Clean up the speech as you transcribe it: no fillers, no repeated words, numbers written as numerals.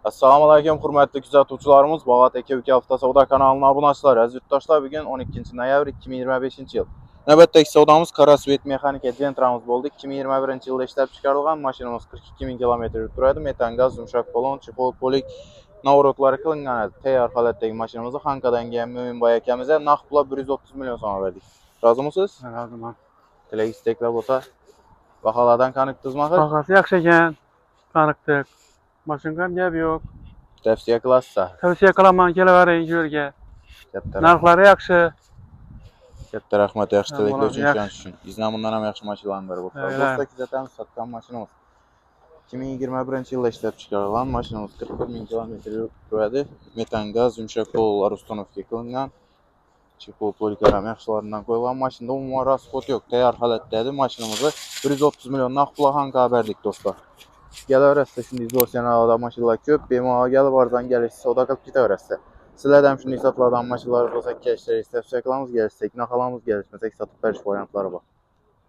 Assalamu alaykum hörmətli kuzatuvchilarimiz. Bağat Eke Hafta Savda kanalına abunəçilər. Əziz yurttaşlar, bugün 12 noyabr 2025 yıl. Növbətdəki savdamız Karasvet Mexanika Gentramız oldu. 2021 yılda işləb çıxarılған maşinimiz 42.000 km turaydı. Metan qaz, yumşaq balon, çipol, polik navrotları kılıngan. Təyar halətdəki maşinimizi Xankadan gələn mümin bayakəmizə nağd pula 130 milyon sona verdik. Razı mısınız? Razıyam. Tələk isteklər olsa bahalardan kanıqdızmaqır. Bahası yaxşı ekan, qanıqdıq. Maşınqam gəb yox. Tavsiyə qılasınızsa. Tövsiyə qılaman, gələ görgə. Narxları yaxşı. Katta rahmat, yaxşı tiləklər üçün, yaxşı. şans üçün. Bizdən bundan ham yaxşı maşınlarım var. Dostlar, kuzatamiz satqan maşınımız. 2021 yılda işləb çıxarılan maşınımız 41.000 km turaydı. Metan qaz, yumşaq pollar ustanovka qılıngan. Çipol, polikəram yaxşılarından qoyulan maşında umuma rasxod yox. Təyar halətdədir. Maşınımızı 130 milyon nağd pula Xanka verdik dostlar. Gələ öyrəsə, şimdi izləyənlərdə maşınlar köp. BMA gəlib ardan gəlirsə, o da qalıb gitə öyrəsə. Sizlərdən şimdi satılan maşınlar olsa, kəşlər istəsək, satıqlarımız gəlsək, naxalamız gəlsək, satıb bəriş variantları var.